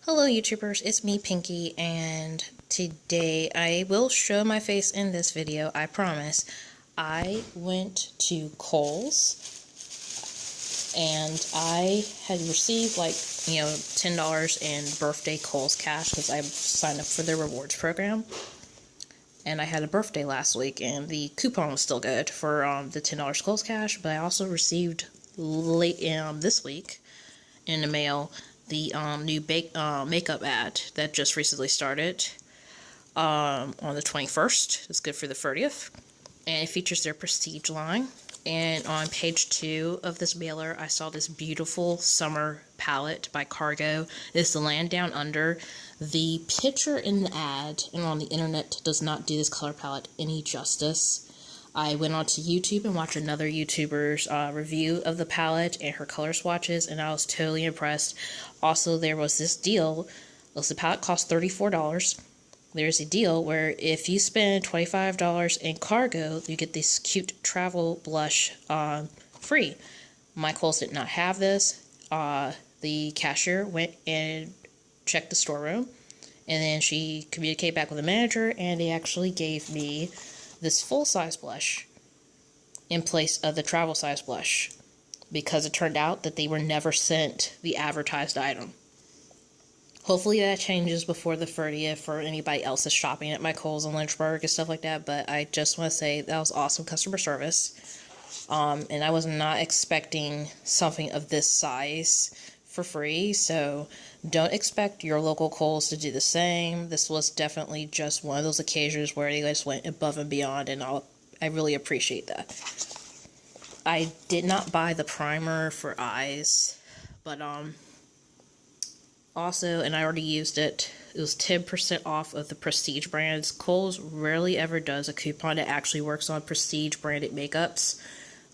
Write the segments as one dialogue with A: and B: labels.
A: Hello YouTubers, it's me Pinky, and today I will show my face in this video, I promise. I went to Kohl's and I had received $10 in birthday Kohl's cash because I signed up for their rewards program. And I had a birthday last week and the coupon was still good for the $10 Kohl's cash, but I also received late this week in the mail the new makeup ad that just recently started on the 21st. It's good for the 30th. And it features their Prestige line. And on page 2 of this mailer, I saw this beautiful summer palette by Cargo. It's the Land Down Under. The picture in the ad and on the internet does not do this color palette any justice. I went onto YouTube and watched another YouTuber's review of the palette and her color swatches, and I was totally impressed. Also, there was this deal. The palette cost $34. There's a deal where if you spend $25 in Cargo, you get this cute travel blush free. My Kohl's did not have this. The cashier went and checked the storeroom, and then she communicated back with the manager, and they actually gave me this full-size blush in place of the travel-size blush because it turned out that they were never sent the advertised item. Hopefully that changes before the 30th for anybody else that's shopping at my Kohl's in Lynchburg and stuff like that, but I just want to say that was awesome customer service. And I was not expecting something of this size for free, so don't expect your local Kohl's to do the same. This was definitely just one of those occasions where they just went above and beyond, and I really appreciate that. I did not buy the primer for eyes, but also, and I already used it, it was 10% off of the Prestige brands. Kohl's rarely ever does a coupon that actually works on Prestige branded makeups.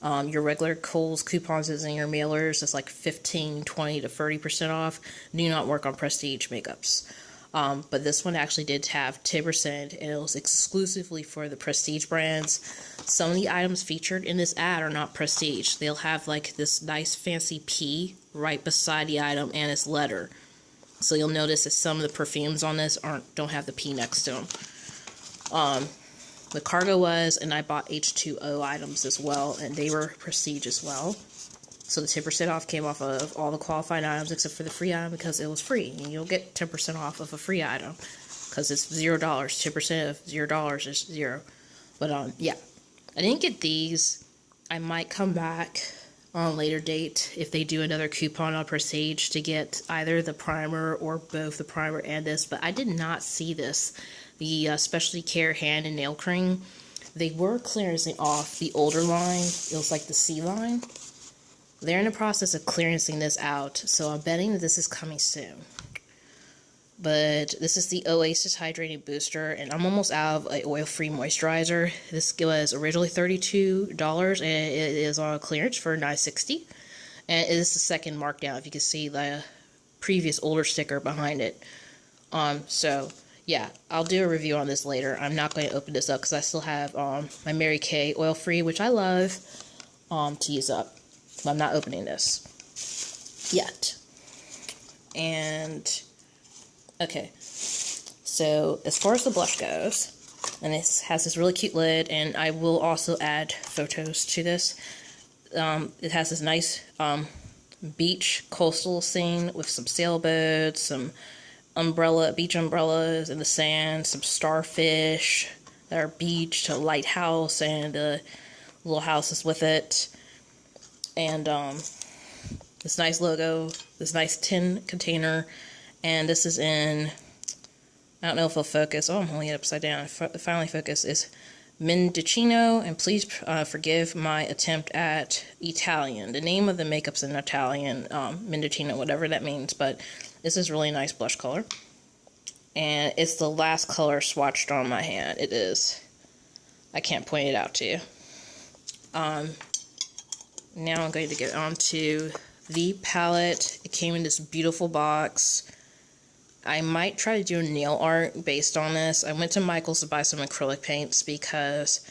A: Your regular Kohl's coupons is in your mailers. It's like 15, 20 to 30% off. Do not work on Prestige makeups. But this one actually did have 10%, and it was exclusively for the Prestige brands. Some of the items featured in this ad are not Prestige. They'll have like this nice fancy P right beside the item and its letter. So you'll notice that some of the perfumes on this don't have the P next to them. The Cargo was, and I bought H2O items as well, and they were Prestige as well. So the 10% off came off of all the qualified items except for the free item because it was free. And you'll get 10% off of a free item because it's $0. 10% of $0 is 0. But yeah, I didn't get these. I might come back on a later date if they do another coupon on Prestige to get either the primer or both the primer and this, but I did not see this. The Specialty Care hand and nail cream, they were clearancing off the older line. It was like the C line. They're in the process of clearancing this out, so I'm betting that this is coming soon. But this is the Oasis Hydrating Booster, and I'm almost out of an oil-free moisturizer. This was originally $32, and it is on clearance for $9.60. And it is the second markdown, if you can see the previous older sticker behind it. So yeah, I'll do a review on this later. I'm not going to open this up because I still have my Mary Kay oil-free, which I love, to use up. But I'm not opening this yet. And okay, so as far as the blush goes, and this has this really cute lid, and I will also add photos to this. It has this nice beach coastal scene with some sailboats, some beach umbrellas in the sand, some starfish that are beached, a lighthouse, and little houses with it. And this nice logo, this nice tin container. And this is in, I don't know if it'll focus. Oh, I'm holding it upside down. Finally focus is Mendocino, and please forgive my attempt at Italian. The name of the makeup's in Italian, Mendocino, whatever that means, but this is really nice blush color. And it's the last color swatched on my hand. It is. I can't point it out to you. Now I'm going to get on to the palette. It came in this beautiful box. I might try to do a nail art based on this. I went to Michael's to buy some acrylic paints because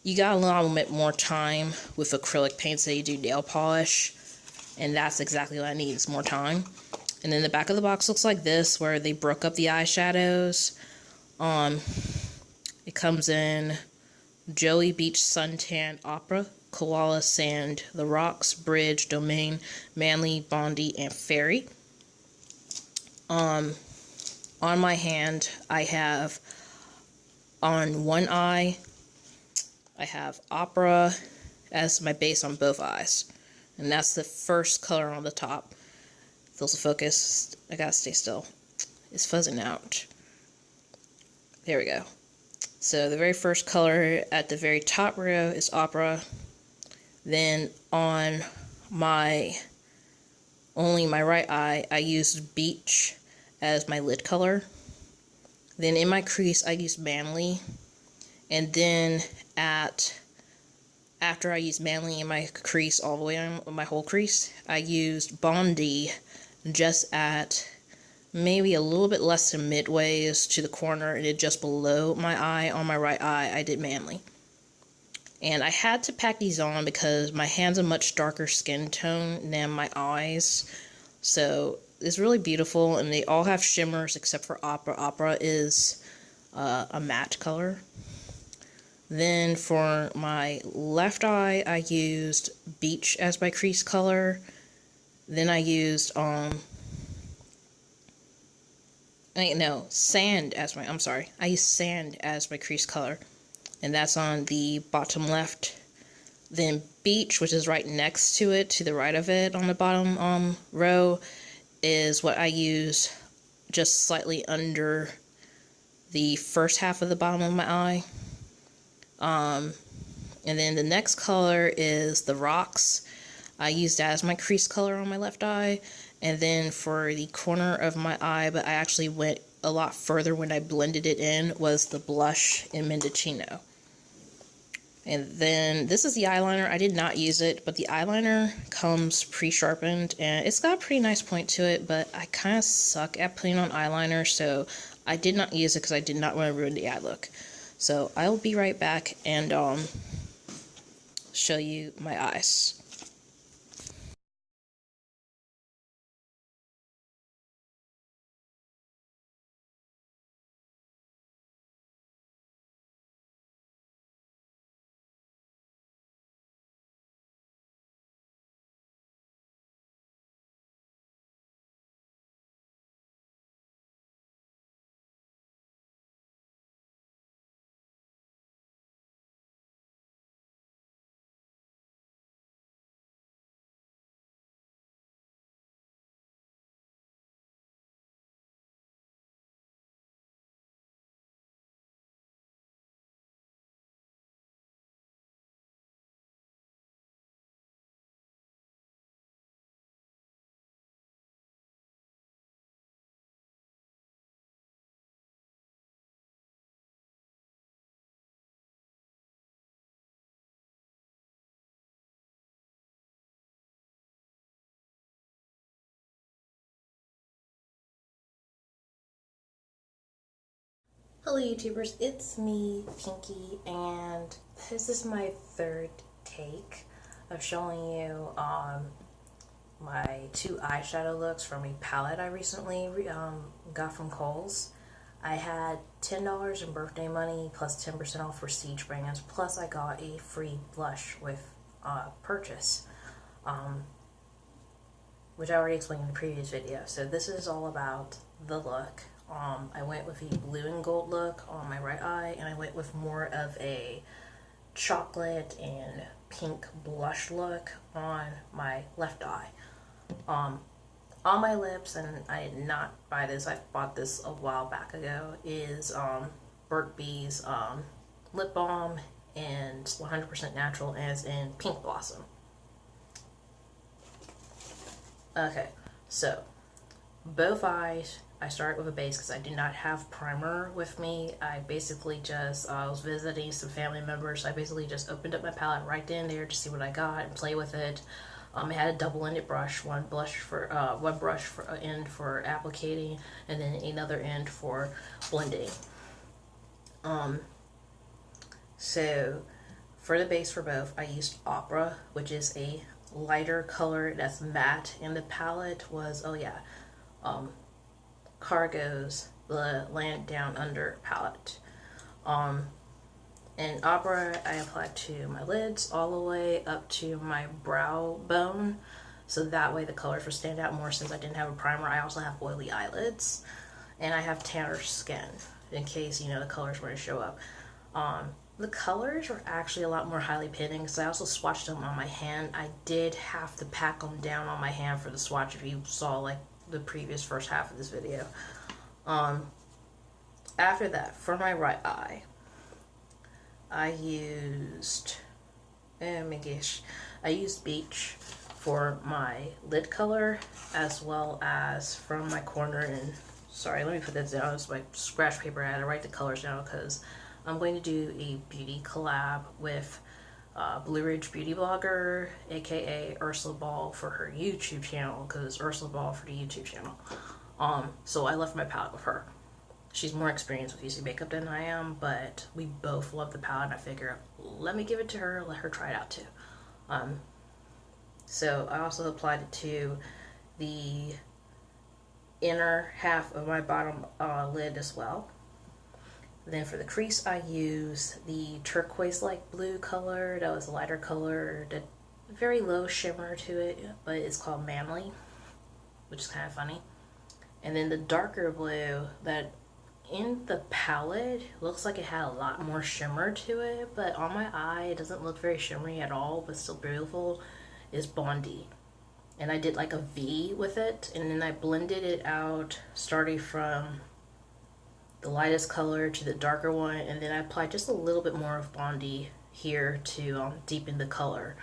A: you got a little bit more time with acrylic paints than you do nail polish. And that's exactly what I need, is more time. And then the back of the box looks like this, where they broke up the eyeshadows. It comes in Joey Beach Suntan Opera, Koala Sand, The Rocks, Bridge, Domain, Manly, Bondi, and Fairy. On my hand, I have, on one eye, I have Opera as my base on both eyes. And that's the first color on the top. Feels the focus. I gotta stay still. It's fuzzing out. There we go. So the very first color at the very top row is Opera. Then on my right eye, I used Beach as my lid color. Then in my crease, I used Manly. And then after I used Manly in my crease, all the way on my whole crease, I used Bondi just at maybe a little bit less than midways to the corner, and just below my eye. On my right eye, I did Manly. And I had to pack these on because my hand's a much darker skin tone than my eyes. So it's really beautiful, and they all have shimmers except for Opera. Opera is a matte color. Then for my left eye, I used Beach as my crease color. Then I used Sand as my, I used Sand as my crease color. And that's on the bottom left. Then Beach, which is right next to it, to the right of it on the bottom row, is what I use just slightly under the first half of the bottom of my eye. And then the next color is The Rocks. I used that as my crease color on my left eye. And then for the corner of my eye, but I actually went a lot further when I blended it in, was the blush in Mendocino. And then this is the eyeliner. I did not use it, but the eyeliner comes pre-sharpened, and it's got a pretty nice point to it, but I kind of suck at putting on eyeliner, so I did not use it because I did not want to ruin the eye look. So I'll be right back and show you my eyes. Hello YouTubers, it's me, Pinky, and this is my third take of showing you my two eyeshadow looks from a palette I recently got from Kohl's. I had $10 in birthday money plus 10% off Prestige brands, plus I got a free blush with purchase, which I already explained in the previous video. So this is all about the look. I went with a blue and gold look on my right eye, and I went with more of a chocolate and pink blush look on my left eye. On my lips, and I did not buy this, I bought this a while back ago, is Burt's Bees lip balm, and 100% natural, as in Pink Blossom. Okay, so both eyes, I started with a base because I did not have primer with me. I basically just, I was visiting some family members, so I basically just opened up my palette right then and there to see what I got and play with it. I had a double-ended brush, one brush for end for applicating, and then another end for blending. So for the base for both, I used Opera, which is a lighter color that's matte, and the palette was, Cargo's the Land Down Under palette. In Opera, I applied to my lids all the way up to my brow bone, so that way the colors would stand out more since I didn't have a primer. I also have oily eyelids, and I have tanner skin, in case, you know, the colors were to show up. The colors were actually a lot more highly pitting because I also swatched them on my hand. I did have to pack them down on my hand for the swatch if you saw like the previous first half of this video. After that, for my right eye, I used, I used Beach for my lid color, as well as from my corner, and sorry, let me put that down. It's my scratch paper. I had to write the colors down because I'm going to do a beauty collab with Blue Ridge Beauty Blogger, aka Ursula Ball, for her YouTube channel, because it's Ursula Ball for the YouTube channel. So I left my palette with her. She's more experienced with using makeup than I am, but we both love the palette, and I figure, let me give it to her, let her try it out too. So I also applied it to the inner half of my bottom lid as well. Then for the crease, I use the turquoise-like blue color. That was a lighter color, that very low shimmer to it, but it's called Manly, which is kind of funny. And then the darker blue that in the palette looks like it had a lot more shimmer to it, but on my eye it doesn't look very shimmery at all, but still beautiful, is Bondi. And I did like a V with it, and then I blended it out starting from the lightest color to the darker one, and then I applied just a little bit more of Bondi here to deepen the color.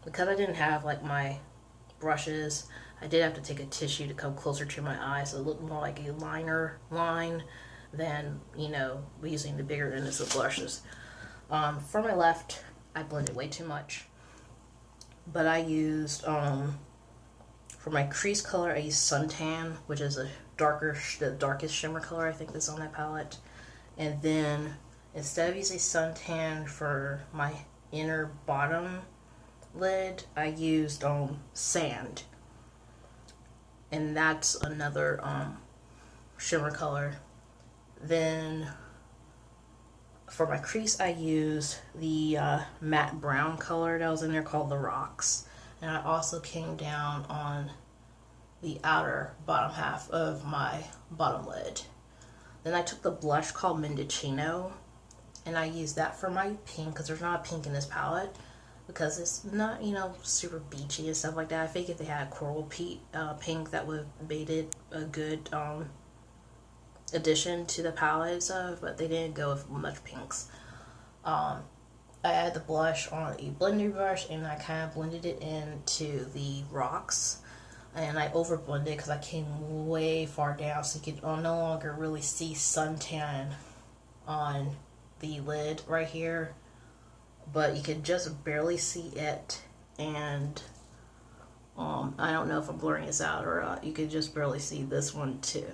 A: Because I didn't have like my brushes, I did have to take a tissue to come closer to my eye, so it looked more like a liner line than, you know, using the bigger innocent blushes. For my left, I blended way too much, but I used, for my crease color, I used Suntan, which is the darkest shimmer color I think that's on that palette. And then instead of using Suntan for my inner bottom lid, I used Sand, and that's another shimmer color. Then for my crease, I used the matte brown color that was in there called The Rocks, and I also came down on the outer bottom half of my bottom lid. Then I took the blush called Mendocino, and I used that for my pink, because there's not a pink in this palette, because it's not, you know, super beachy and stuff like that. I think if they had coral pink, that would have made it a good addition to the palette and stuff, but they didn't go with much pinks. I added the blush on a blending brush, and I kind of blended it into the rocks, and I over blended because I came way far down, so you could no longer really see suntan on the lid right here, but you could just barely see it. And I don't know if I'm blurring this out or not. You could just barely see this one too.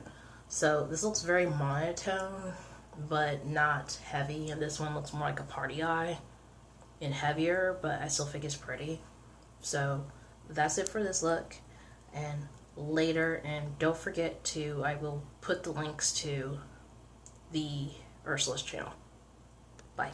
A: So this looks very monotone but not heavy, and this one looks more like a party eye and heavier, but I still think it's pretty. So that's it for this look, and later, and don't forget to, I will put the links to the Ursula's channel. Bye.